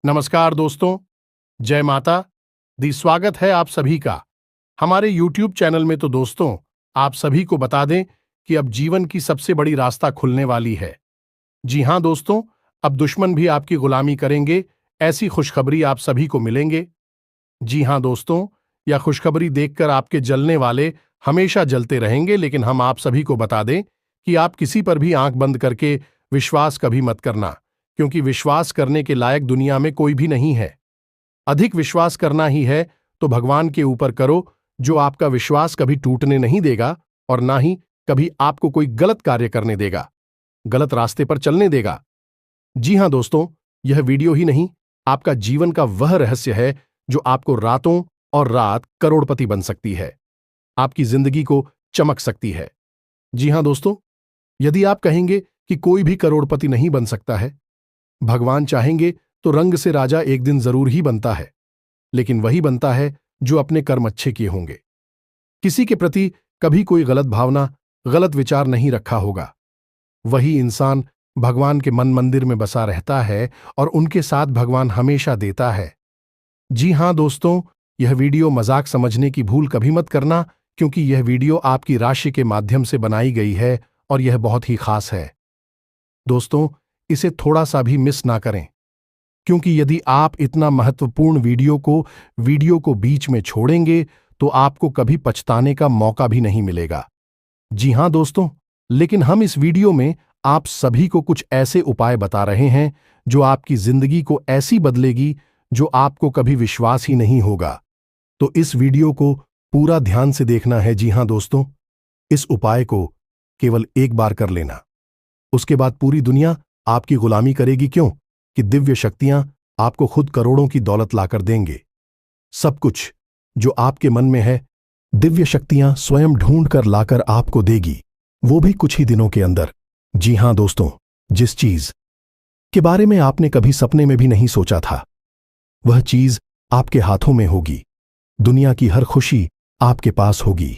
नमस्कार दोस्तों, जय माता दी। स्वागत है आप सभी का हमारे YouTube चैनल में। तो दोस्तों, आप सभी को बता दें कि अब जीवन की सबसे बड़ी रास्ता खुलने वाली है। जी हां दोस्तों, अब दुश्मन भी आपकी गुलामी करेंगे, ऐसी खुशखबरी आप सभी को मिलेंगे। जी हां दोस्तों, यह खुशखबरी देखकर आपके जलने वाले हमेशा जलते रहेंगे, लेकिन हम आप सभी को बता दें कि आप किसी पर भी आंख बंद करके विश्वास कभी मत करना, क्योंकि विश्वास करने के लायक दुनिया में कोई भी नहीं है। अधिक विश्वास करना ही है तो भगवान के ऊपर करो, जो आपका विश्वास कभी टूटने नहीं देगा और ना ही कभी आपको कोई गलत कार्य करने देगा, गलत रास्ते पर चलने देगा। जी हां दोस्तों, यह वीडियो ही नहीं, आपका जीवन का वह रहस्य है जो आपको रातों और रात करोड़पति बन सकती है, आपकी जिंदगी को चमक सकती है। जी हां दोस्तों, यदि आप कहेंगे कि कोई भी करोड़पति नहीं बन सकता है, भगवान चाहेंगे तो रंग से राजा एक दिन जरूर ही बनता है, लेकिन वही बनता है जो अपने कर्म अच्छे किए होंगे। किसी के प्रति कभी कोई गलत भावना, गलत विचार नहीं रखा होगा, वही इंसान भगवान के मन मंदिर में बसा रहता है और उनके साथ भगवान हमेशा देता है। जी हां दोस्तों, यह वीडियो मजाक समझने की भूल कभी मत करना, क्योंकि यह वीडियो आपकी राशि के माध्यम से बनाई गई है और यह बहुत ही खास है। दोस्तों, इसे थोड़ा सा भी मिस ना करें, क्योंकि यदि आप इतना महत्वपूर्ण वीडियो को बीच में छोड़ेंगे तो आपको कभी पछताने का मौका भी नहीं मिलेगा। जी हां दोस्तों, लेकिन हम इस वीडियो में आप सभी को कुछ ऐसे उपाय बता रहे हैं जो आपकी जिंदगी को ऐसी बदलेगी जो आपको कभी विश्वास ही नहीं होगा। तो इस वीडियो को पूरा ध्यान से देखना है। जी हां दोस्तों, इस उपाय को केवल एक बार कर लेना, उसके बाद पूरी दुनिया आपकी गुलामी करेगी। क्यों? कि दिव्य शक्तियां आपको खुद करोड़ों की दौलत लाकर देंगे। सब कुछ जो आपके मन में है, दिव्य शक्तियां स्वयं ढूंढ कर लाकर आपको देगी, वो भी कुछ ही दिनों के अंदर। जी हां दोस्तों, जिस चीज के बारे में आपने कभी सपने में भी नहीं सोचा था, वह चीज आपके हाथों में होगी। दुनिया की हर खुशी आपके पास होगी,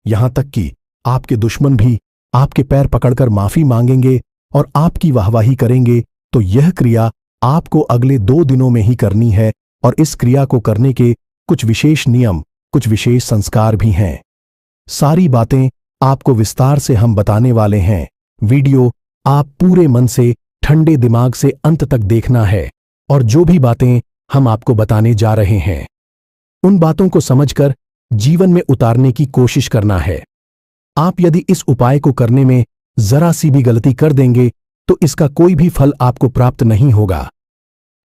यहां तक कि आपके दुश्मन भी आपके पैर पकड़कर माफी मांगेंगे और आपकी वाहवाही करेंगे। तो यह क्रिया आपको अगले 2 दिनों में ही करनी है, और इस क्रिया को करने के कुछ विशेष नियम, कुछ विशेष संस्कार भी हैं। सारी बातें आपको विस्तार से हम बताने वाले हैं। वीडियो आप पूरे मन से, ठंडे दिमाग से अंत तक देखना है, और जो भी बातें हम आपको बताने जा रहे हैं, उन बातों को समझकर जीवन में उतारने की कोशिश करना है। आप यदि इस उपाय को करने में जरा सी भी गलती कर देंगे तो इसका कोई भी फल आपको प्राप्त नहीं होगा।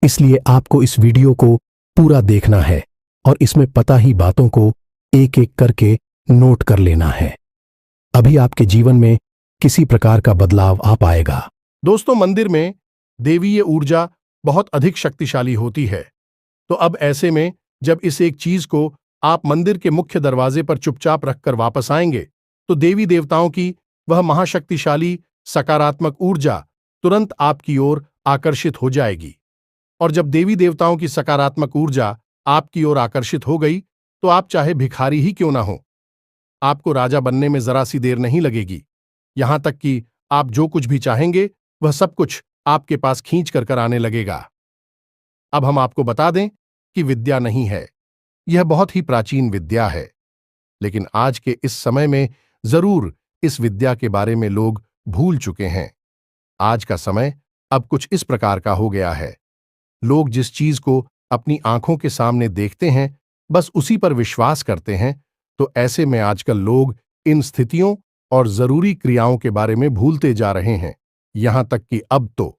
इसलिए आपको इस वीडियो को पूरा देखना है और इसमें पता ही बातों को एक एक करके नोट कर लेना है। अभी आपके जीवन में किसी प्रकार का बदलाव आ पाएगा। दोस्तों, मंदिर में देवीय ऊर्जा बहुत अधिक शक्तिशाली होती है। तो अब ऐसे में जब इस एक चीज को आप मंदिर के मुख्य दरवाजे पर चुपचाप रखकर वापस आएंगे, तो देवी देवताओं की वह महाशक्तिशाली सकारात्मक ऊर्जा तुरंत आपकी ओर आकर्षित हो जाएगी। और जब देवी देवताओं की सकारात्मक ऊर्जा आपकी ओर आकर्षित हो गई, तो आप चाहे भिखारी ही क्यों ना हो, आपको राजा बनने में जरा सी देर नहीं लगेगी। यहां तक कि आप जो कुछ भी चाहेंगे, वह सब कुछ आपके पास खींच कर आने लगेगा। अब हम आपको बता दें कि विद्या नहीं है, यह बहुत ही प्राचीन विद्या है, लेकिन आज के इस समय में जरूर इस विद्या के बारे में लोग भूल चुके हैं। आज का समय अब कुछ इस प्रकार का हो गया है, लोग जिस चीज को अपनी आंखों के सामने देखते हैं, बस उसी पर विश्वास करते हैं। तो ऐसे में आजकल लोग इन स्थितियों और जरूरी क्रियाओं के बारे में भूलते जा रहे हैं। यहां तक कि अब तो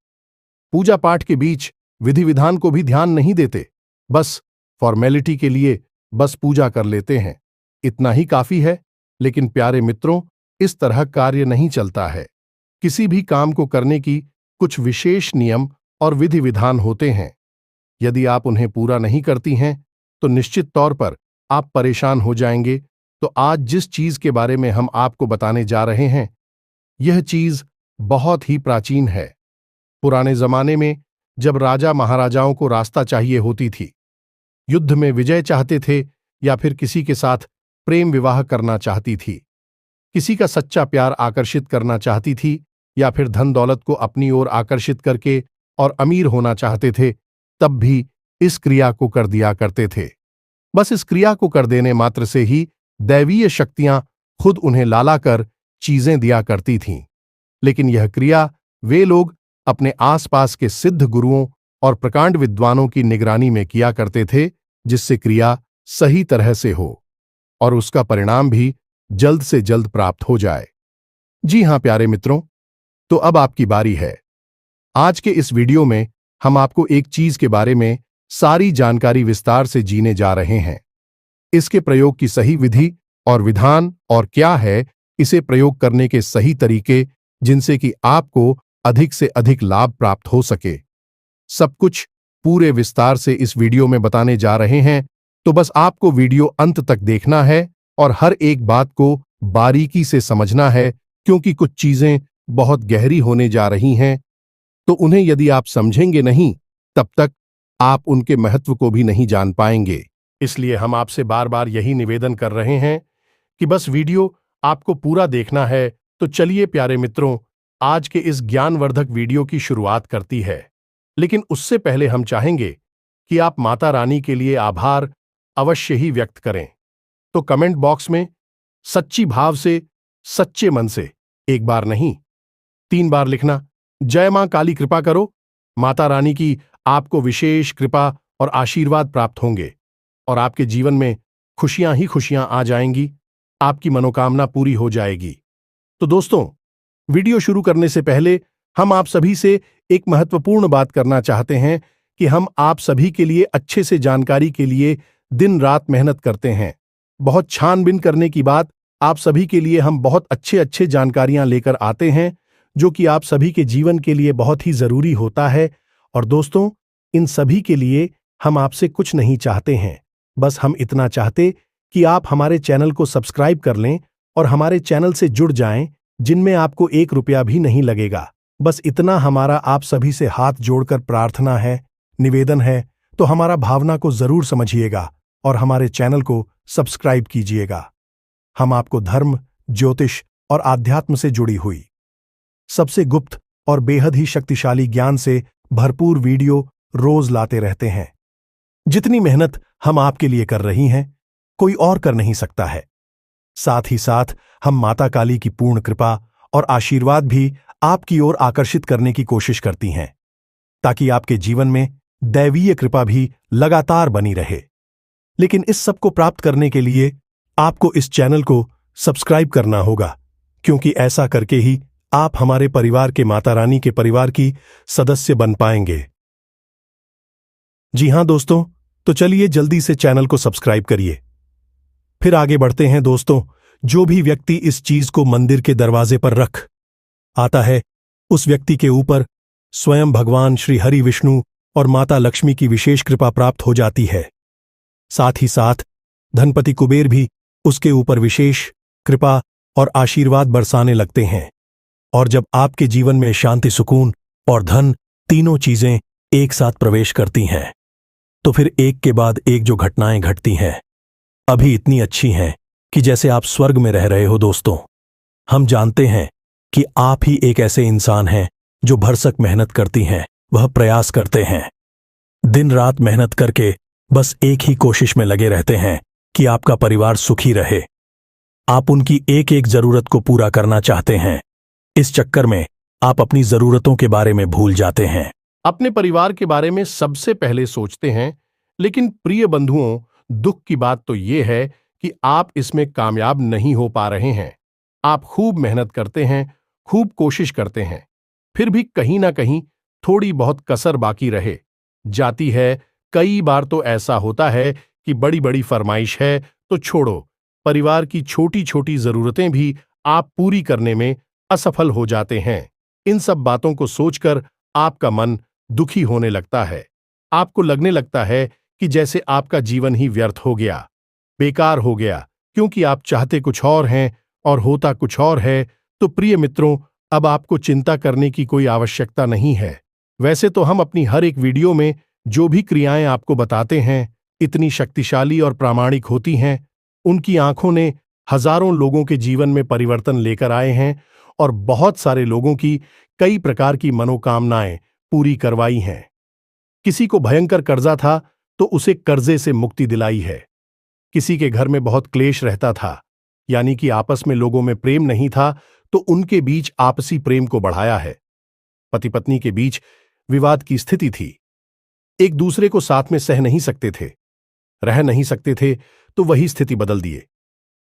पूजा पाठ के बीच विधि विधान को भी ध्यान नहीं देते, बस फॉर्मेलिटी के लिए बस पूजा कर लेते हैं, इतना ही काफी है। लेकिन प्यारे मित्रों, इस तरह कार्य नहीं चलता है। किसी भी काम को करने की कुछ विशेष नियम और विधि विधान होते हैं। यदि आप उन्हें पूरा नहीं करती हैं, तो निश्चित तौर पर आप परेशान हो जाएंगे। तो आज जिस चीज के बारे में हम आपको बताने जा रहे हैं, यह चीज बहुत ही प्राचीन है। पुराने जमाने में जब राजा महाराजाओं को रास्ता चाहिए होती थी, युद्ध में विजय चाहते थे, या फिर किसी के साथ प्रेम विवाह करना चाहती थी, किसी का सच्चा प्यार आकर्षित करना चाहती थी, या फिर धन दौलत को अपनी ओर आकर्षित करके और अमीर होना चाहते थे, तब भी इस क्रिया को कर दिया करते थे। बस इस क्रिया को कर देने मात्र से ही दैवीय शक्तियां खुद उन्हें लाला कर चीजें दिया करती थीं। लेकिन यह क्रिया वे लोग अपने आसपास के सिद्ध गुरुओं और प्रकांड विद्वानों की निगरानी में किया करते थे, जिससे क्रिया सही तरह से हो और उसका परिणाम भी जल्द से जल्द प्राप्त हो जाए। जी हां प्यारे मित्रों, तो अब आपकी बारी है। आज के इस वीडियो में हम आपको एक चीज के बारे में सारी जानकारी विस्तार से जीने जा रहे हैं। इसके प्रयोग की सही विधि और विधान और क्या है इसे प्रयोग करने के सही तरीके, जिनसे कि आपको अधिक से अधिक लाभ प्राप्त हो सके। सब कुछ पूरे विस्तार से इस वीडियो में बताने जा रहे हैं, तो बस आपको वीडियो अंत तक देखना है और हर एक बात को बारीकी से समझना है, क्योंकि कुछ चीजें बहुत गहरी होने जा रही हैं, तो उन्हें यदि आप समझेंगे नहीं तब तक आप उनके महत्व को भी नहीं जान पाएंगे। इसलिए हम आपसे बार बार यही निवेदन कर रहे हैं कि बस वीडियो आपको पूरा देखना है। तो चलिए प्यारे मित्रों, आज के इस ज्ञानवर्धक वीडियो की शुरुआत करती है। लेकिन उससे पहले हम चाहेंगे कि आप माता रानी के लिए आभार अवश्य ही व्यक्त करें। तो कमेंट बॉक्स में सच्ची भाव से, सच्चे मन से, एक बार नहीं 3 बार लिखना, जय मां काली कृपा करो। माता रानी की आपको विशेष कृपा और आशीर्वाद प्राप्त होंगे और आपके जीवन में खुशियां ही खुशियां आ जाएंगी, आपकी मनोकामना पूरी हो जाएगी। तो दोस्तों, वीडियो शुरू करने से पहले हम आप सभी से एक महत्वपूर्ण बात करना चाहते हैं कि हम आप सभी के लिए अच्छे से जानकारी के लिए दिन रात मेहनत करते हैं। बहुत छानबीन करने की बात, आप सभी के लिए हम बहुत अच्छे जानकारियां लेकर आते हैं, जो कि आप सभी के जीवन के लिए बहुत ही जरूरी होता है। और दोस्तों, इन सभी के लिए हम आपसे कुछ नहीं चाहते हैं, बस हम इतना चाहते कि आप हमारे चैनल को सब्सक्राइब कर लें और हमारे चैनल से जुड़ जाएं, जिनमें आपको 1 रुपया भी नहीं लगेगा। बस इतना हमारा आप सभी से हाथ जोड़कर प्रार्थना है, निवेदन है। तो हमारा भावना को जरूर समझिएगा और हमारे चैनल को सब्सक्राइब कीजिएगा। हम आपको धर्म, ज्योतिष और आध्यात्म से जुड़ी हुई सबसे गुप्त और बेहद ही शक्तिशाली ज्ञान से भरपूर वीडियो रोज लाते रहते हैं। जितनी मेहनत हम आपके लिए कर रही हैं, कोई और कर नहीं सकता है। साथ ही साथ हम माता काली की पूर्ण कृपा और आशीर्वाद भी आपकी ओर आकर्षित करने की कोशिश करती हैं, ताकि आपके जीवन में दैवीय कृपा भी लगातार बनी रहे। लेकिन इस सब को प्राप्त करने के लिए आपको इस चैनल को सब्सक्राइब करना होगा, क्योंकि ऐसा करके ही आप हमारे परिवार के माता रानी के परिवार की सदस्य बन पाएंगे। जी हां दोस्तों, तो चलिए जल्दी से चैनल को सब्सक्राइब करिए। फिर आगे बढ़ते हैं दोस्तों। जो भी व्यक्ति इस चीज को मंदिर के दरवाजे पर रख आता है, उस व्यक्ति के ऊपर स्वयं भगवान श्री हरि विष्णु और माता लक्ष्मी की विशेष कृपा प्राप्त हो जाती है। साथ ही साथ धनपति कुबेर भी उसके ऊपर विशेष कृपा और आशीर्वाद बरसाने लगते हैं। और जब आपके जीवन में शांति, सुकून और धन तीनों चीजें एक साथ प्रवेश करती हैं, तो फिर एक के बाद एक जो घटनाएं घटती हैं, अभी इतनी अच्छी हैं कि जैसे आप स्वर्ग में रह रहे हो। दोस्तों, हम जानते हैं कि आप ही एक ऐसे इंसान हैं जो भरसक मेहनत करती हैं, वह प्रयास करते हैं, दिन रात मेहनत करके बस एक ही कोशिश में लगे रहते हैं कि आपका परिवार सुखी रहे। आप उनकी एक एक जरूरत को पूरा करना चाहते हैं। इस चक्कर में आप अपनी जरूरतों के बारे में भूल जाते हैं, अपने परिवार के बारे में सबसे पहले सोचते हैं। लेकिन प्रिय बंधुओं, दुख की बात तो यह है कि आप इसमें कामयाब नहीं हो पा रहे हैं। आप खूब मेहनत करते हैं, खूब कोशिश करते हैं, फिर भी कहीं ना कहीं थोड़ी बहुत कसर बाकी रहे जाती है। कई बार तो ऐसा होता है कि बड़ी बड़ी फरमाइश है तो छोड़ो, परिवार की छोटी छोटी जरूरतें भी आप पूरी करने में असफल हो जाते हैं। इन सब बातों को सोचकर आपका मन दुखी होने लगता है। आपको लगने लगता है कि जैसे आपका जीवन ही व्यर्थ हो गया, बेकार हो गया, क्योंकि आप चाहते कुछ और हैं और होता कुछ और है। तो प्रिय मित्रों, अब आपको चिंता करने की कोई आवश्यकता नहीं है। वैसे तो हम अपनी हर एक वीडियो में जो भी क्रियाएं आपको बताते हैं, इतनी शक्तिशाली और प्रामाणिक होती हैं। उनकी आंखों ने हजारों लोगों के जीवन में परिवर्तन लेकर आए हैं और बहुत सारे लोगों की कई प्रकार की मनोकामनाएं पूरी करवाई हैं। किसी को भयंकर कर्जा था तो उसे कर्जे से मुक्ति दिलाई है। किसी के घर में बहुत क्लेश रहता था, यानी कि आपस में लोगों में प्रेम नहीं था, तो उनके बीच आपसी प्रेम को बढ़ाया है। पति पत्नी के बीच विवाद की स्थिति थी, एक दूसरे को साथ में सह नहीं सकते थे, रह नहीं सकते थे, तो वही स्थिति बदल दिए।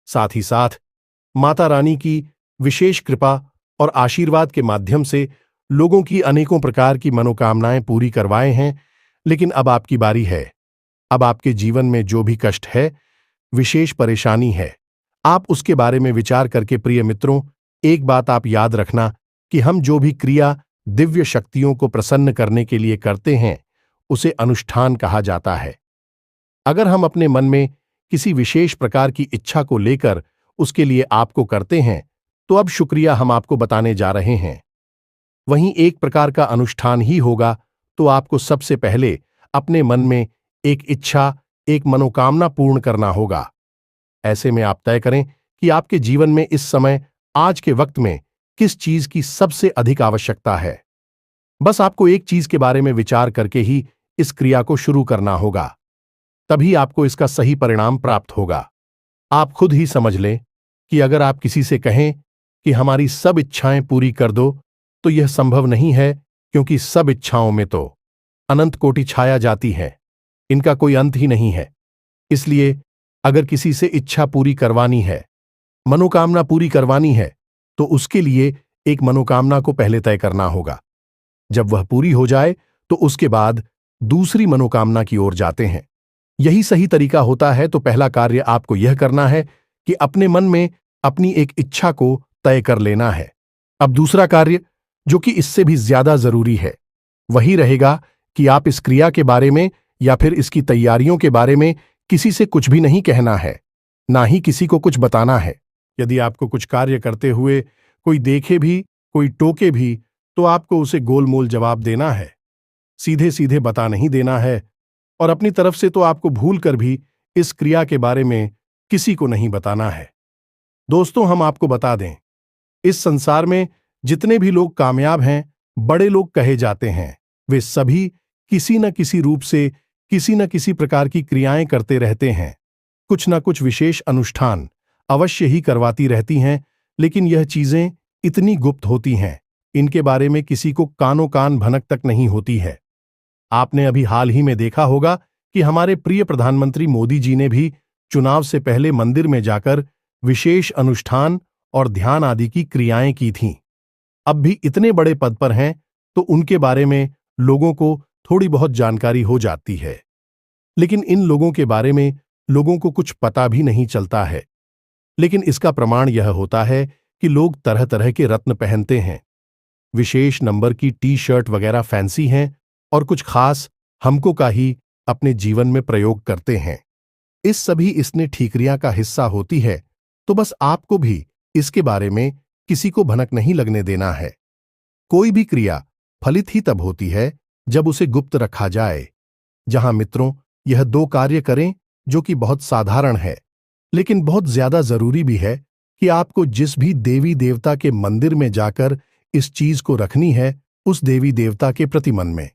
साथ ही साथ माता रानी की विशेष कृपा और आशीर्वाद के माध्यम से लोगों की अनेकों प्रकार की मनोकामनाएं पूरी करवाए हैं। लेकिन अब आपकी बारी है। अब आपके जीवन में जो भी कष्ट है, विशेष परेशानी है, आप उसके बारे में विचार करके प्रिय मित्रों, एक बात आप याद रखना कि हम जो भी क्रिया दिव्य शक्तियों को प्रसन्न करने के लिए करते हैं, उसे अनुष्ठान कहा जाता है। अगर हम अपने मन में किसी विशेष प्रकार की इच्छा को लेकर उसके लिए आपको करते हैं, तो अब शुक्रिया हम आपको बताने जा रहे हैं। वहीं एक प्रकार का अनुष्ठान ही होगा, तो आपको सबसे पहले अपने मन में एक इच्छा, एक मनोकामना पूर्ण करना होगा। ऐसे में आप तय करें कि आपके जीवन में इस समय, आज के वक्त में किस चीज की सबसे अधिक आवश्यकता है। बस आपको एक चीज के बारे में विचार करके ही इस क्रिया को शुरू करना होगा, तभी आपको इसका सही परिणाम प्राप्त होगा। आप खुद ही समझ लें कि अगर आप किसी से कहें कि हमारी सब इच्छाएं पूरी कर दो, तो यह संभव नहीं है, क्योंकि सब इच्छाओं में तो अनंत कोटि छाया जाती है, इनका कोई अंत ही नहीं है। इसलिए अगर किसी से इच्छा पूरी करवानी है, मनोकामना पूरी करवानी है, तो उसके लिए एक मनोकामना को पहले तय करना होगा। जब वह पूरी हो जाए, तो उसके बाद दूसरी मनोकामना की ओर जाते हैं। यही सही तरीका होता है। तो पहला कार्य आपको यह करना है कि अपने मन में अपनी एक इच्छा को तय कर लेना है। अब दूसरा कार्य, जो कि इससे भी ज्यादा जरूरी है, वही रहेगा कि आप इस क्रिया के बारे में या फिर इसकी तैयारियों के बारे में किसी से कुछ भी नहीं कहना है, ना ही किसी को कुछ बताना है। यदि आपको कुछ कार्य करते हुए कोई देखे भी, कोई टोके भी, तो आपको उसे गोलमोल जवाब देना है, सीधे सीधे बता नहीं देना है। और अपनी तरफ से तो आपको भूल कर भी इस क्रिया के बारे में किसी को नहीं बताना है। दोस्तों, हम आपको बता दें, इस संसार में जितने भी लोग कामयाब हैं, बड़े लोग कहे जाते हैं, वे सभी किसी न किसी रूप से किसी न किसी प्रकार की क्रियाएं करते रहते हैं। कुछ न कुछ विशेष अनुष्ठान अवश्य ही करवाती रहती हैं, लेकिन यह चीजें इतनी गुप्त होती हैं, इनके बारे में किसी को कानो कान भनक तक नहीं होती है। आपने अभी हाल ही में देखा होगा कि हमारे प्रिय प्रधानमंत्री मोदी जी ने भी चुनाव से पहले मंदिर में जाकर विशेष अनुष्ठान और ध्यान आदि की क्रियाएं की थीं। अब भी इतने बड़े पद पर हैं, तो उनके बारे में लोगों को थोड़ी बहुत जानकारी हो जाती है, लेकिन इन लोगों के बारे में लोगों को कुछ पता भी नहीं चलता है। लेकिन इसका प्रमाण यह होता है कि लोग तरह तरह के रत्न पहनते हैं, विशेष नंबर की टी शर्ट वगैरह फैंसी हैं, और कुछ खास हमको का ही अपने जीवन में प्रयोग करते हैं। इस सभी इसने ठीकरियां का हिस्सा होती है, तो बस आपको भी इसके बारे में किसी को भनक नहीं लगने देना है। कोई भी क्रिया फलित ही तब होती है जब उसे गुप्त रखा जाए। जहां मित्रों, यह दो कार्य करें जो कि बहुत साधारण है, लेकिन बहुत ज्यादा जरूरी भी है कि आपको जिस भी देवी देवता के मंदिर में जाकर इस चीज को रखनी है, उस देवी देवता के प्रति मन में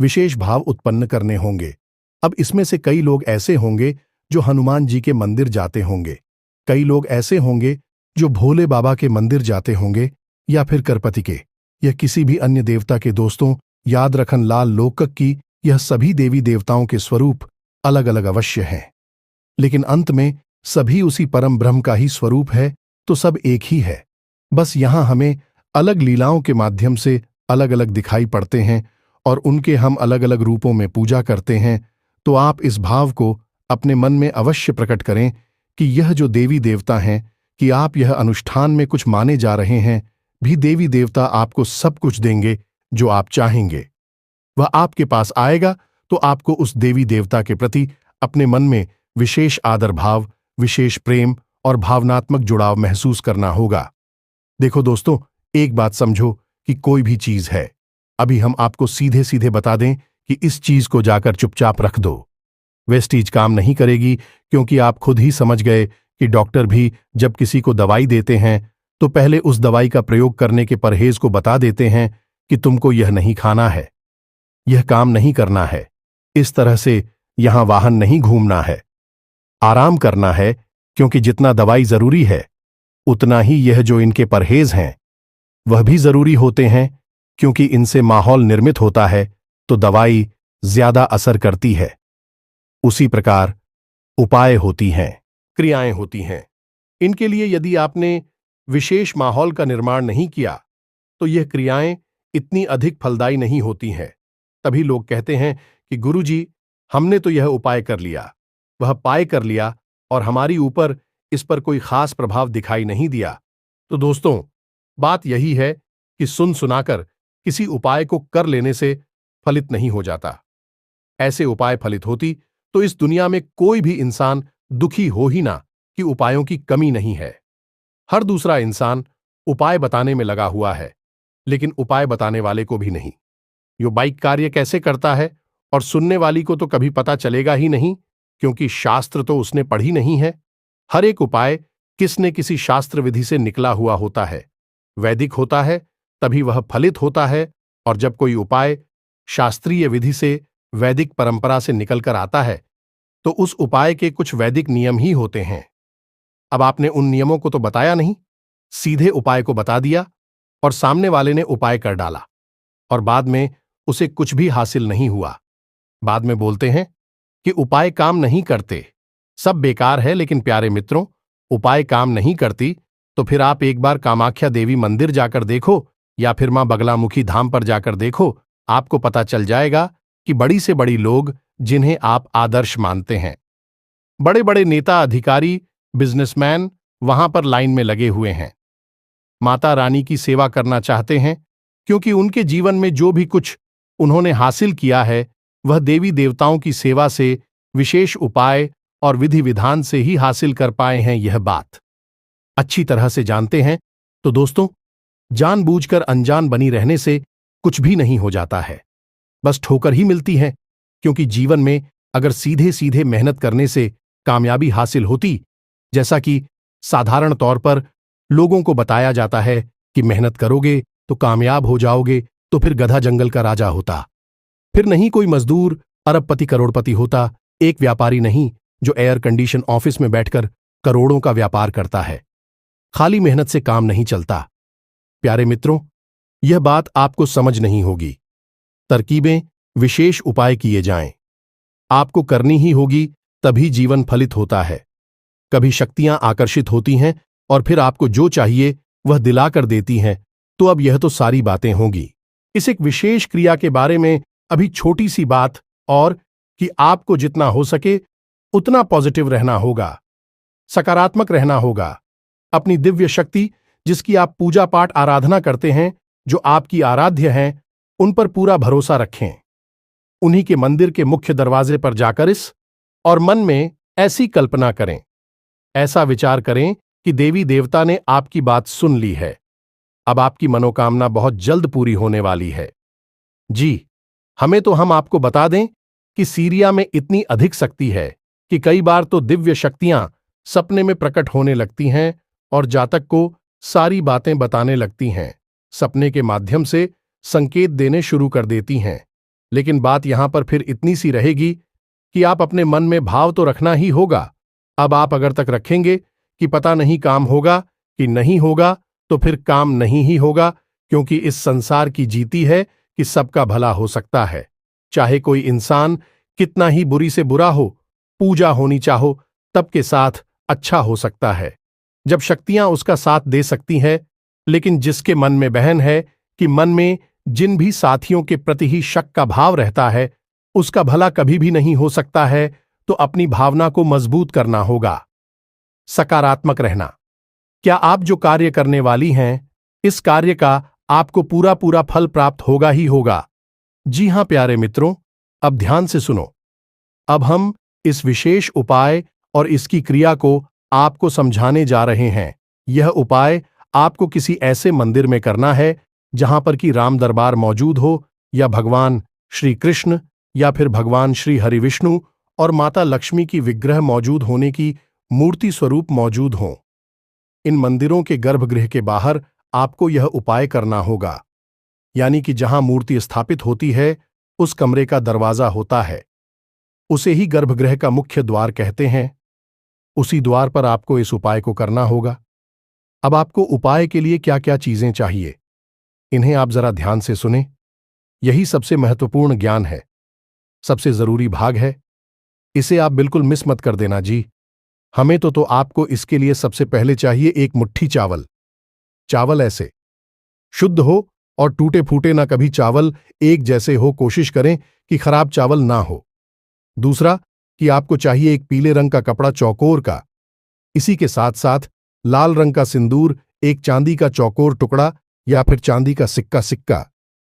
विशेष भाव उत्पन्न करने होंगे। अब इसमें से कई लोग ऐसे होंगे जो हनुमान जी के मंदिर जाते होंगे, कई लोग ऐसे होंगे जो भोले बाबा के मंदिर जाते होंगे, या फिर करपति के, या किसी भी अन्य देवता के। दोस्तों, याद रखन लाल लोकक की यह सभी देवी देवताओं के स्वरूप अलग अलग अवश्य हैं, लेकिन अंत में सभी उसी परम ब्रह्म का ही स्वरूप है, तो सब एक ही है। बस यहां हमें अलग लीलाओं के माध्यम से अलग अलग दिखाई पड़ते हैं और उनके हम अलग अलग रूपों में पूजा करते हैं। तो आप इस भाव को अपने मन में अवश्य प्रकट करें कि यह जो देवी देवता हैं, कि आप यह अनुष्ठान में कुछ माने जा रहे हैं, भी देवी देवता आपको सब कुछ देंगे जो आप चाहेंगे। वह आपके पास आएगा, तो आपको उस देवी देवता के प्रति अपने मन में विशेष आदर भाव, विशेष प्रेम और भावनात्मक जुड़ाव महसूस करना होगा। देखो दोस्तों, एक बात समझो कि कोई भी चीज है, अभी हम आपको सीधे सीधे बता दें कि इस चीज को जाकर चुपचाप रख दो, वेस्टीज काम नहीं करेगी, क्योंकि आप खुद ही समझ गए कि डॉक्टर भी जब किसी को दवाई देते हैं, तो पहले उस दवाई का प्रयोग करने के परहेज को बता देते हैं कि तुमको यह नहीं खाना है। यह काम नहीं करना है, इस तरह से यहां वाहन नहीं घूमना है, आराम करना है, क्योंकि जितना दवाई जरूरी है उतना ही यह जो इनके परहेज हैं वह भी जरूरी होते हैं, क्योंकि इनसे माहौल निर्मित होता है तो दवाई ज्यादा असर करती है। उसी प्रकार उपाय होती हैं, क्रियाएं होती हैं। इनके लिए यदि आपने विशेष माहौल का निर्माण नहीं किया तो यह क्रियाएं इतनी अधिक फलदायी नहीं होती हैं। तभी लोग कहते हैं कि गुरुजी, हमने तो यह उपाय कर लिया, वह पाय कर लिया और हमारी ऊपर इस पर कोई खास प्रभाव दिखाई नहीं दिया। तो दोस्तों, बात यही है कि सुन सुनाकर किसी उपाय को कर लेने से फलित नहीं हो जाता। ऐसे उपाय फलित होती तो इस दुनिया में कोई भी इंसान दुखी हो ही ना कि उपायों की कमी नहीं है। हर दूसरा इंसान उपाय बताने में लगा हुआ है, लेकिन उपाय बताने वाले को भी नहीं। यो बाइक कार्य कैसे करता है और सुनने वाली को तो कभी पता चलेगा ही नहीं, क्योंकि शास्त्र तो उसने पढ़ी नहीं है। हर एक उपाय किस न किसी शास्त्र विधि से निकला हुआ होता है, वैदिक होता है, तभी वह फलित होता है। और जब कोई उपाय शास्त्रीय विधि से वैदिक परंपरा से निकलकर आता है तो उस उपाय के कुछ वैदिक नियम ही होते हैं। अब आपने उन नियमों को तो बताया नहीं, सीधे उपाय को बता दिया और सामने वाले ने उपाय कर डाला और बाद में उसे कुछ भी हासिल नहीं हुआ। बाद में बोलते हैं कि उपाय काम नहीं करते, सब बेकार है। लेकिन प्यारे मित्रों, उपाय काम नहीं करती तो फिर आप एक बार कामाख्या देवी मंदिर जाकर देखो या फिर मां बगलामुखी धाम पर जाकर देखो, आपको पता चल जाएगा कि बड़ी से बड़ी लोग जिन्हें आप आदर्श मानते हैं, बड़े बड़े नेता, अधिकारी, बिजनेसमैन वहां पर लाइन में लगे हुए हैं, माता रानी की सेवा करना चाहते हैं, क्योंकि उनके जीवन में जो भी कुछ उन्होंने हासिल किया है वह देवी देवताओं की सेवा से, विशेष उपाय और विधि विधान से ही हासिल कर पाए हैं। यह बात अच्छी तरह से जानते हैं। तो दोस्तों, जानबूझकर अनजान बनी रहने से कुछ भी नहीं हो जाता है, बस ठोकर ही मिलती है। क्योंकि जीवन में अगर सीधे सीधे मेहनत करने से कामयाबी हासिल होती, जैसा कि साधारण तौर पर लोगों को बताया जाता है कि मेहनत करोगे तो कामयाब हो जाओगे, तो फिर गधा जंगल का राजा होता, फिर नहीं कोई मजदूर अरबपति करोड़पति होता, एक व्यापारी नहीं जो एयर कंडीशन ऑफिस में बैठकर करोड़ों का व्यापार करता है। खाली मेहनत से काम नहीं चलता। प्यारे मित्रों, यह बात आपको समझ नहीं होगी। तरकीबें, विशेष उपाय किए जाएं, आपको करनी ही होगी, तभी जीवन फलित होता है। कभी शक्तियां आकर्षित होती हैं और फिर आपको जो चाहिए वह दिलाकर देती हैं। तो अब यह तो सारी बातें होंगी। इस एक विशेष क्रिया के बारे में अभी छोटी सी बात और कि आपको जितना हो सके उतना पॉजिटिव रहना होगा, सकारात्मक रहना होगा। अपनी दिव्य शक्ति, जिसकी आप पूजा पाठ आराधना करते हैं, जो आपकी आराध्य हैं, उन पर पूरा भरोसा रखें। उन्हीं के मंदिर के मुख्य दरवाजे पर जाकर इस और मन में ऐसी कल्पना करें, ऐसा विचार करें कि देवी देवता ने आपकी बात सुन ली है। अब आपकी मनोकामना बहुत जल्द पूरी होने वाली है। जी, हम आपको बता दें कि सीरिया में इतनी अधिक शक्ति है कि कई बार तो दिव्य शक्तियां सपने में प्रकट होने लगती हैं और जातक को सारी बातें बताने लगती हैं, सपने के माध्यम से संकेत देने शुरू कर देती हैं। लेकिन बात यहां पर फिर इतनी सी रहेगी कि आप अपने मन में भाव तो रखना ही होगा। अब आप अगर तक रखेंगे कि पता नहीं काम होगा कि नहीं होगा, तो फिर काम नहीं ही होगा, क्योंकि इस संसार की जीती है कि सबका भला हो सकता है। चाहे कोई इंसान कितना ही बुरी से बुरा हो, पूजा होनी चाहो तब के साथ अच्छा हो सकता है, जब शक्तियां उसका साथ दे सकती हैं। लेकिन जिसके मन में बहन है कि मन में जिन भी साथियों के प्रति ही शक का भाव रहता है, उसका भला कभी भी नहीं हो सकता है, तो अपनी भावना को मजबूत करना होगा, सकारात्मक रहना। क्या आप जो कार्य करने वाली हैं, इस कार्य का आपको पूरा पूरा फल प्राप्त होगा ही होगा। जी हां प्यारे मित्रों, अब ध्यान से सुनो। अब हम इस विशेष उपाय और इसकी क्रिया को आपको समझाने जा रहे हैं। यह उपाय आपको किसी ऐसे मंदिर में करना है जहां पर कि राम दरबार मौजूद हो, या भगवान श्री कृष्ण, या फिर भगवान श्री हरिविष्णु और माता लक्ष्मी की विग्रह मौजूद होने की मूर्ति स्वरूप मौजूद हों। इन मंदिरों के गर्भगृह के बाहर आपको यह उपाय करना होगा, यानी कि जहां मूर्ति स्थापित होती है उस कमरे का दरवाजा होता है। उसे ही गर्भगृह का मुख्य द्वार कहते हैं। उसी द्वार पर आपको इस उपाय को करना होगा। अब आपको उपाय के लिए क्या क्या चीजें चाहिए, इन्हें आप जरा ध्यान से सुने। यही सबसे महत्वपूर्ण ज्ञान है, सबसे जरूरी भाग है। इसे आप बिल्कुल मिस मत कर देना जी। हमें तो आपको इसके लिए सबसे पहले चाहिए एक मुट्ठी चावल। चावल ऐसे शुद्ध हो और टूटे फूटे ना, कभी चावल एक जैसे हो, कोशिश करें कि खराब चावल ना हो। दूसरा कि आपको चाहिए एक पीले रंग का कपड़ा चौकोर का। इसी के साथ साथ लाल रंग का सिंदूर, एक चांदी का चौकोर टुकड़ा या फिर चांदी का सिक्का। सिक्का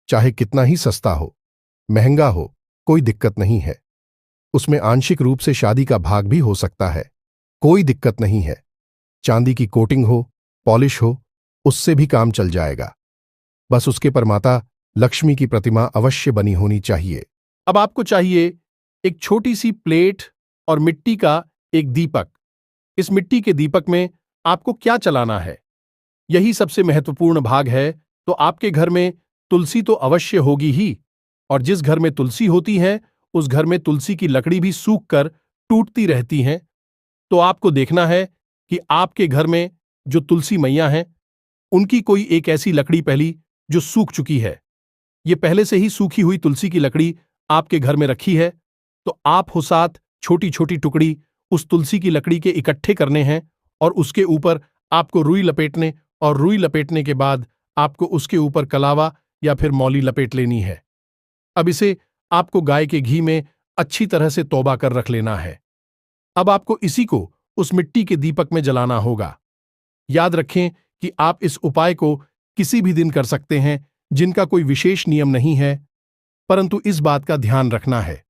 चाहे कितना ही सस्ता हो, महंगा हो, कोई दिक्कत नहीं है। उसमें आंशिक रूप से शादी का भाग भी हो सकता है, कोई दिक्कत नहीं है। चांदी की कोटिंग हो, पॉलिश हो, उससे भी काम चल जाएगा। बस उसके पर माता लक्ष्मी की प्रतिमा अवश्य बनी होनी चाहिए। अब आपको चाहिए एक छोटी सी प्लेट और मिट्टी का एक दीपक। इस मिट्टी के दीपक में आपको क्या चलाना है, यही सबसे महत्वपूर्ण भाग है। तो आपके घर में तुलसी तो अवश्य होगी ही, और जिस घर में तुलसी होती है उस घर में तुलसी की लकड़ी भी सूख कर टूटती रहती हैं। तो आपको देखना है कि आपके घर में जो तुलसी मैया हैं उनकी कोई एक ऐसी लकड़ी पहली जो सूख चुकी है। ये पहले से ही सूखी हुई तुलसी की लकड़ी आपके घर में रखी है, तो आप हो साथ छोटी छोटी टुकड़ी उस तुलसी की लकड़ी के इकट्ठे करने हैं, और उसके ऊपर आपको रुई लपेटने, और रुई लपेटने के बाद आपको उसके ऊपर कलावा या फिर मौली लपेट लेनी है। अब इसे आपको गाय के घी में अच्छी तरह से तौबा कर रख लेना है। अब आपको इसी को उस मिट्टी के दीपक में जलाना होगा। याद रखें कि आप इस उपाय को किसी भी दिन कर सकते हैं, जिनका कोई विशेष नियम नहीं है, परंतु इस बात का ध्यान रखना है,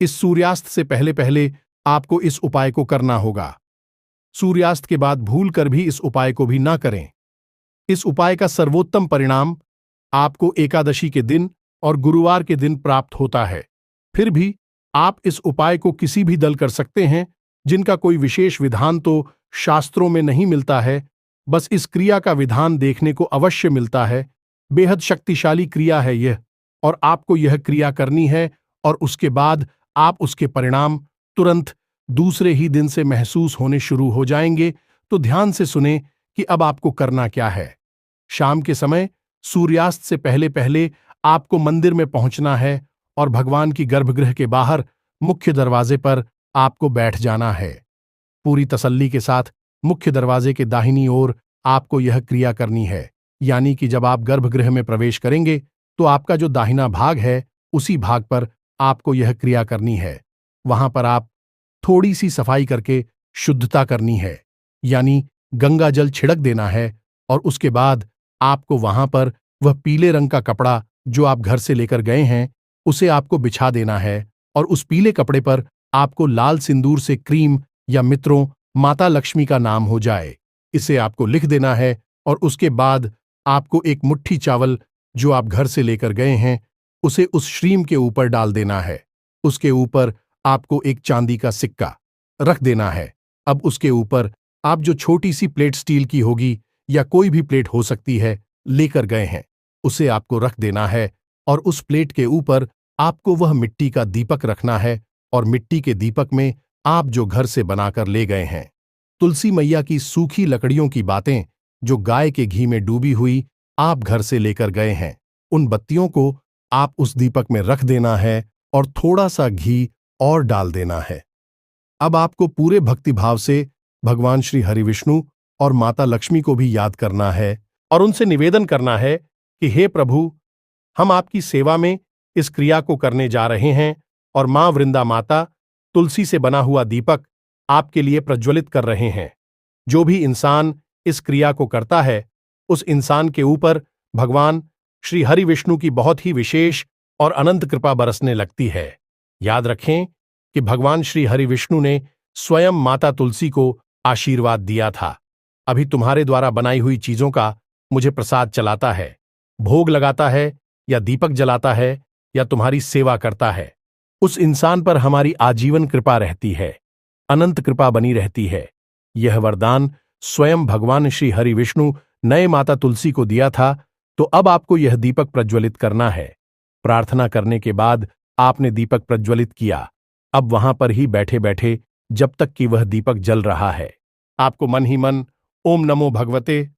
इस सूर्यास्त से पहले पहले आपको इस उपाय को करना होगा। सूर्यास्त के बाद भूल कर भी इस उपाय को भी ना करें। इस उपाय का सर्वोत्तम परिणाम आपको एकादशी के दिन और गुरुवार के दिन प्राप्त होता है। फिर भी आप इस उपाय को किसी भी दल कर सकते हैं, जिनका कोई विशेष विधान तो शास्त्रों में नहीं मिलता है, बस इस क्रिया का विधान देखने को अवश्य मिलता है। बेहद शक्तिशाली क्रिया है यह, और आपको यह क्रिया करनी है, और उसके बाद आप उसके परिणाम तुरंत दूसरे ही दिन से महसूस होने शुरू हो जाएंगे। तो ध्यान से सुने कि अब आपको करना क्या है। शाम के समय सूर्यास्त से पहले पहले आपको मंदिर में पहुंचना है, और भगवान की गर्भगृह के बाहर मुख्य दरवाजे पर आपको बैठ जाना है। पूरी तसल्ली के साथ मुख्य दरवाजे के दाहिनी ओर आपको यह क्रिया करनी है, यानी कि जब आप गर्भगृह में प्रवेश करेंगे तो आपका जो दाहिना भाग है उसी भाग पर आपको यह क्रिया करनी है। वहां पर आप थोड़ी सी सफाई करके शुद्धता करनी है, यानी गंगा जल छिड़क देना है, और उसके बाद आपको वहां पर वह पीले रंग का कपड़ा जो आप घर से लेकर गए हैं उसे आपको बिछा देना है, और उस पीले कपड़े पर आपको लाल सिंदूर से क्रीम या मित्रों माता लक्ष्मी का नाम हो जाए इसे आपको लिख देना है। और उसके बाद आपको एक मुट्ठी चावल जो आप घर से लेकर गए हैं उसे उस श्रीम के ऊपर डाल देना है। उसके ऊपर आपको एक चांदी का सिक्का रख देना है। अब उसके ऊपर आप जो छोटी सी प्लेट स्टील की होगी या कोई भी प्लेट हो सकती है लेकर गए हैं उसे आपको रख देना है, और उस प्लेट के ऊपर आपको वह मिट्टी का दीपक रखना है, और मिट्टी के दीपक में आप जो घर से बनाकर ले गए हैं तुलसी मैया की सूखी लकड़ियों की बातें जो गाय के घी में डूबी हुई आप घर से लेकर गए हैं, उन बत्तियों को आप उस दीपक में रख देना है, और थोड़ा सा घी और डाल देना है। अब आपको पूरे भक्तिभाव से भगवान श्री हरिविष्णु और माता लक्ष्मी को भी याद करना है, और उनसे निवेदन करना है कि हे प्रभु, हम आपकी सेवा में इस क्रिया को करने जा रहे हैं, और मां वृंदा माता तुलसी से बना हुआ दीपक आपके लिए प्रज्वलित कर रहे हैं। जो भी इंसान इस क्रिया को करता है उस इंसान के ऊपर भगवान श्री हरि विष्णु की बहुत ही विशेष और अनंत कृपा बरसने लगती है। याद रखें कि भगवान श्री हरि विष्णु ने स्वयं माता तुलसी को आशीर्वाद दिया था, अभी तुम्हारे द्वारा बनाई हुई चीजों का मुझे प्रसाद चलाता है, भोग लगाता है या दीपक जलाता है या तुम्हारी सेवा करता है, उस इंसान पर हमारी आजीवन कृपा रहती है, अनंत कृपा बनी रहती है। यह वरदान स्वयं भगवान श्री हरि विष्णु नए माता तुलसी को दिया था। तो अब आपको यह दीपक प्रज्वलित करना है। प्रार्थना करने के बाद आपने दीपक प्रज्वलित किया। अब वहां पर ही बैठे बैठे जब तक कि वह दीपक जल रहा है, आपको मन ही मन ओम नमो भगवते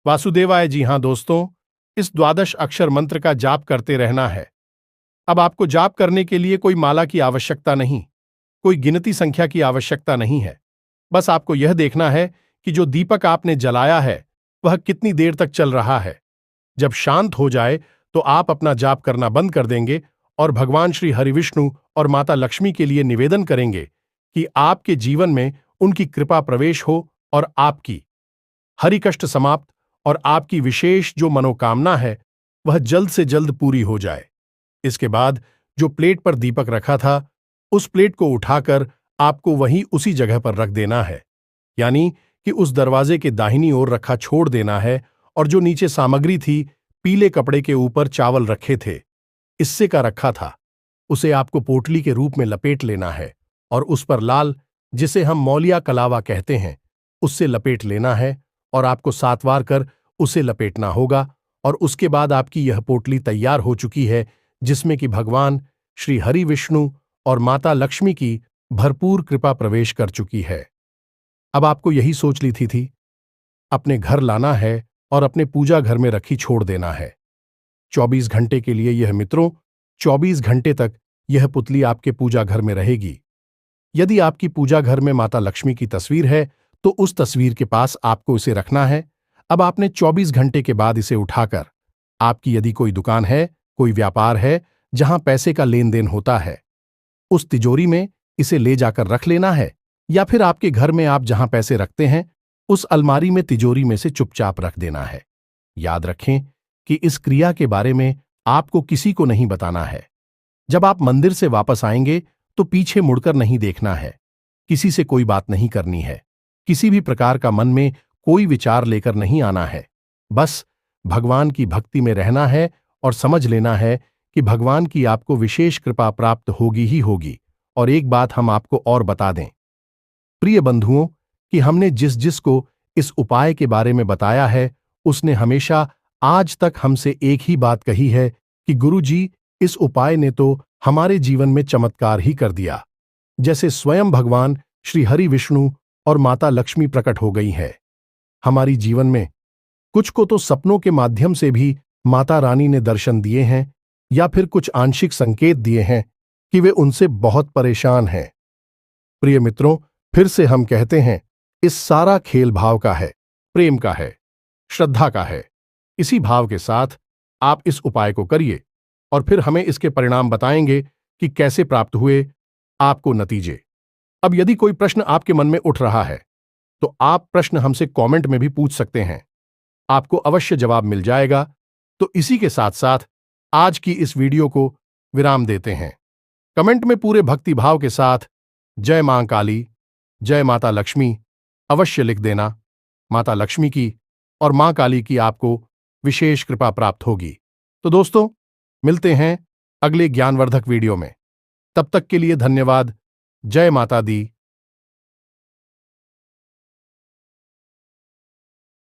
वासुदेवाय, जी हां दोस्तों, इस द्वादश अक्षर मंत्र का जाप करते रहना है। अब आपको जाप करने के लिए कोई माला की आवश्यकता नहीं, कोई गिनती संख्या की आवश्यकता नहीं है। बस आपको यह देखना है कि जो दीपक आपने जलाया है वह कितनी देर तक चल रहा है। जब शांत हो जाए तो आप अपना जाप करना बंद कर देंगे और भगवान श्री हरिविष्णु और माता लक्ष्मी के लिए निवेदन करेंगे कि आपके जीवन में उनकी कृपा प्रवेश हो और आपकी हरि कष्ट समाप्त और आपकी विशेष जो मनोकामना है वह जल्द से जल्द पूरी हो जाए। इसके बाद जो प्लेट पर दीपक रखा था उस प्लेट को उठाकर आपको वहीं उसी जगह पर रख देना है, यानी कि उस दरवाजे के दाहिनी ओर रखा छोड़ देना है। और जो नीचे सामग्री थी, पीले कपड़े के ऊपर चावल रखे थे, इससे का रखा था, उसे आपको पोटली के रूप में लपेट लेना है और उस पर लाल, जिसे हम मौलिया कलावा कहते हैं, उससे लपेट लेना है और आपको 7 बार कर उसे लपेटना होगा। और उसके बाद आपकी यह पोटली तैयार हो चुकी है, जिसमें कि भगवान श्री हरि विष्णु और माता लक्ष्मी की भरपूर कृपा प्रवेश कर चुकी है। अब आपको यही सोच ली थी अपने घर लाना है और अपने पूजा घर में रखी छोड़ देना है। 24 घंटे के लिए यह मित्रों, 24 घंटे तक यह पुतली आपके पूजा घर में रहेगी। यदि आपकी पूजा घर में माता लक्ष्मी की तस्वीर है तो उस तस्वीर के पास आपको इसे रखना है। अब आपने 24 घंटे के बाद इसे उठाकर आपकी यदि कोई दुकान है, कोई व्यापार है जहां पैसे का लेन देन होता है, उस तिजोरी में इसे ले जाकर रख लेना है, या फिर आपके घर में आप जहां पैसे रखते हैं उस अलमारी में तिजोरी में से चुपचाप रख देना है। याद रखें कि इस क्रिया के बारे में आपको किसी को नहीं बताना है। जब आप मंदिर से वापस आएंगे तो पीछे मुड़कर नहीं देखना है, किसी से कोई बात नहीं करनी है, किसी भी प्रकार का मन में कोई विचार लेकर नहीं आना है। बस भगवान की भक्ति में रहना है और समझ लेना है कि भगवान की आपको विशेष कृपा प्राप्त होगी ही होगी। और एक बात हम आपको और बता दें प्रिय बंधुओं, कि हमने जिस जिस को इस उपाय के बारे में बताया है उसने हमेशा आज तक हमसे एक ही बात कही है कि गुरु जी, इस उपाय ने तो हमारे जीवन में चमत्कार ही कर दिया, जैसे स्वयं भगवान श्री हरि विष्णु और माता लक्ष्मी प्रकट हो गई है हमारी जीवन में। कुछ को तो सपनों के माध्यम से भी माता रानी ने दर्शन दिए हैं, या फिर कुछ आंशिक संकेत दिए हैं कि वे उनसे बहुत परेशान हैं। प्रिय मित्रों, फिर से हम कहते हैं, इस सारा खेल भाव का है, प्रेम का है, श्रद्धा का है। इसी भाव के साथ आप इस उपाय को करिए और फिर हमें इसके परिणाम बताएंगे कि कैसे प्राप्त हुए आपको नतीजे। अब यदि कोई प्रश्न आपके मन में उठ रहा है तो आप प्रश्न हमसे कमेंट में भी पूछ सकते हैं, आपको अवश्य जवाब मिल जाएगा। तो इसी के साथ साथ आज की इस वीडियो को विराम देते हैं। कमेंट में पूरे भक्ति भाव के साथ जय मां काली, जय माता लक्ष्मी अवश्य लिख देना। माता लक्ष्मी की और मां काली की आपको विशेष कृपा प्राप्त होगी। तो दोस्तों, मिलते हैं अगले ज्ञानवर्धक वीडियो में। तब तक के लिए धन्यवाद। जय माता दी,